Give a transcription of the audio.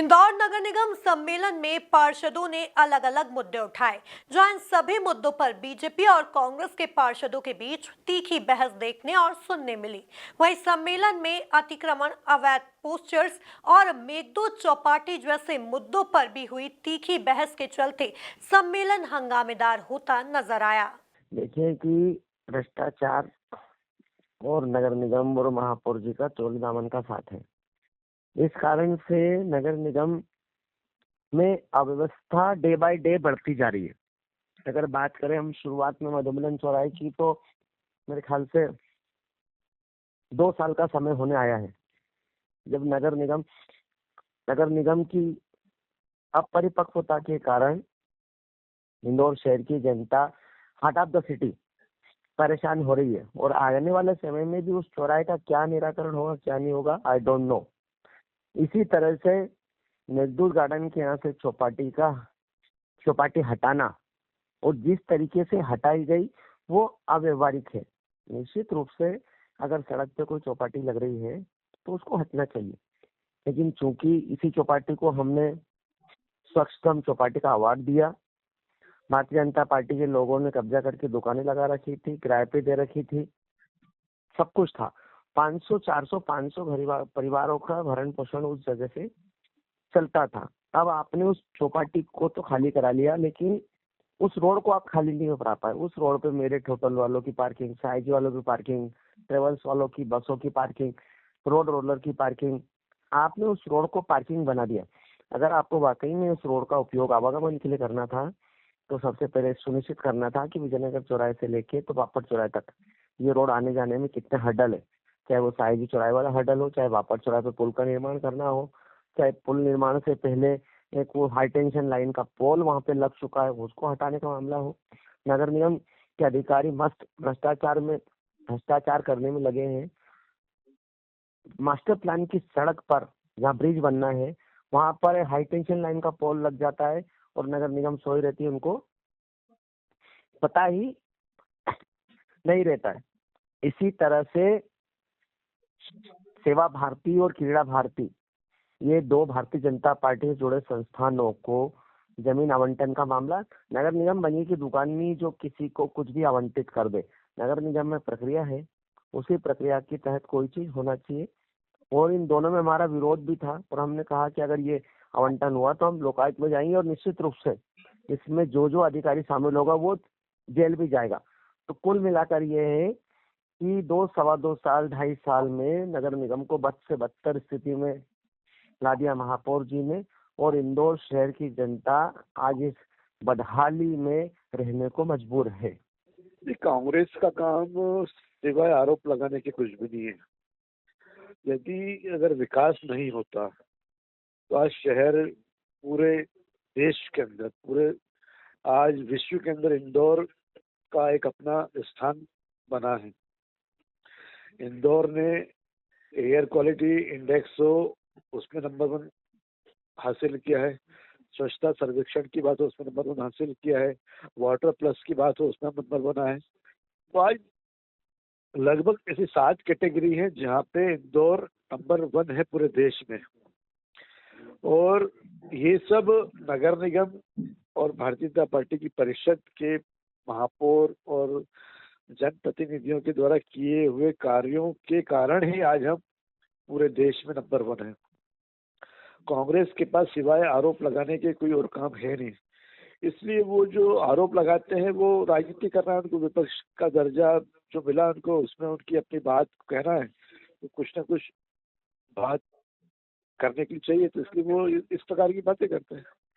इंदौर नगर निगम सम्मेलन में पार्षदों ने अलग अलग मुद्दे उठाए, जहां इन सभी मुद्दों पर बीजेपी और कांग्रेस के पार्षदों के बीच तीखी बहस देखने और सुनने मिली। वहीं सम्मेलन में अतिक्रमण, अवैध पोस्टर्स और मेघदूत चौपाटी जैसे मुद्दों पर भी हुई तीखी बहस के चलते सम्मेलन हंगामेदार होता नजर आया। देखिए कि भ्रष्टाचार और नगर निगम और महापौर जी का चोली दामन का साथ है। इस कारण से नगर निगम में अव्यवस्था डे बाय डे बढ़ती जा रही है। अगर बात करें हम शुरुआत में मधुमिलन चौराहे की, तो मेरे ख्याल से 2 साल का समय होने आया है जब नगर निगम की अपरिपक्वता के कारण इंदौर शहर की जनता हार्ट ऑफ द सिटी परेशान हो रही है। और आने वाले समय में भी उस चौराहे का क्या निराकरण होगा, क्या नहीं होगा, आई डोंट नो। इसी तरह से मेघदूत गार्डन के यहाँ से चौपाटी हटाना और जिस तरीके से हटाई गई वो अव्यवहारिक है। निश्चित रूप से अगर सड़क पे कोई चौपाटी लग रही है तो उसको हटना चाहिए, लेकिन चूंकि इसी चौपाटी को हमने स्वच्छतम चौपाटी का अवार्ड दिया, भारतीय जनता पार्टी के लोगों ने कब्जा करके दुकानें लगा रखी थी, किराए पे दे रखी थी, सब कुछ था। 500, 400, 500 परिवारों का भरण पोषण उस जगह से चलता था। अब आपने उस चौपाटी को तो खाली करा लिया, लेकिन उस रोड को आप खाली नहीं करा पाए। उस रोड पे मेरिट होटल वालों की पार्किंग, साइज वालों की पार्किंग, ट्रेवल्स वालों की बसों की पार्किंग, रोड रोलर की पार्किंग, आपने उस रोड को पार्किंग बना दिया। अगर आपको वाकई में उस रोड का उपयोग आवागमन के लिए करना था तो सबसे पहले सुनिश्चित करना था कि विजयनगर चौराहे से लेके तो बापट चौराहे तक ये रोड आने जाने में कितने हर्डल है, चाहे वो साइजी चौराहे वाला हर्डल हो, चाहे बापट चौराहे पे पुल का निर्माण करना हो, चाहे पुल निर्माण से पहले एक वो हाई टेंशन लाइन का पोल वहां पे लग चुका है उसको हटाने का मामला हो। नगर निगम के अधिकारी मस्त भ्रष्टाचार करने में लगे हैं। मास्टर प्लान की सड़क पर जहाँ ब्रिज बनना है वहां पर हाई टेंशन लाइन का पोल लग जाता है और नगर निगम सोई रहती है, उनको पता ही नहीं रहता है। इसी तरह से सेवा भारती और क्रीड़ा भारती, ये दो भारतीय जनता पार्टी से जुड़े संस्थानों को जमीन आवंटन का मामला, नगर निगम बनी की दुकानी जो किसी को कुछ भी आवंटित कर दे, नगर निगम में प्रक्रिया है, उसी प्रक्रिया के तहत कोई चीज होना चाहिए। और इन दोनों में हमारा विरोध भी था और हमने कहा कि अगर ये आवंटन हुआ तो हम लोकायुक्त में जाएंगे और निश्चित रूप से इसमें जो जो अधिकारी शामिल होगा वो जेल भी जाएगा। तो कुल मिलाकर ये है कि 2 साल 2.5 साल में नगर निगम को बद से बदतर स्थिति में ला दिया महापौर जी ने, और इंदौर शहर की जनता आज इस बदहाली में रहने को मजबूर है। कांग्रेस का काम सिवाय आरोप लगाने के कुछ भी नहीं है। यदि अगर विकास नहीं होता तो आज शहर पूरे देश के अंदर, पूरे आज विश्व के अंदर इंदौर का एक अपना स्थान बना है। इंदौर ने एयर क्वालिटी इंडेक्स हो उसमें नंबर 1 हासिल किया है, स्वच्छता सर्वेक्षण की बात हो उसमें नंबर 1 हासिल किया है, वाटर प्लस की बात हो उसमें नंबर 1 है। तो आज लगभग ऐसी 7 कैटेगरी है जहाँ पे इंदौर नंबर 1 है पूरे देश में। और ये सब नगर निगम और भारतीय जनता पार्टी की परिषद के महापौर और जनप्रतिनिधियों के द्वारा किए हुए कार्यों के कारण ही आज हम पूरे देश में नंबर 1 है। कांग्रेस के पास सिवाय आरोप लगाने के कोई और काम है नहीं, इसलिए वो जो आरोप लगाते हैं वो राजनीति कर रहा है। उनको विपक्ष का दर्जा जो मिला उनको, उसमें उनकी अपनी बात कहना है, तो कुछ ना कुछ बात करने के लिए चाहिए, तो इसलिए वो इस प्रकार की बातें करते हैं।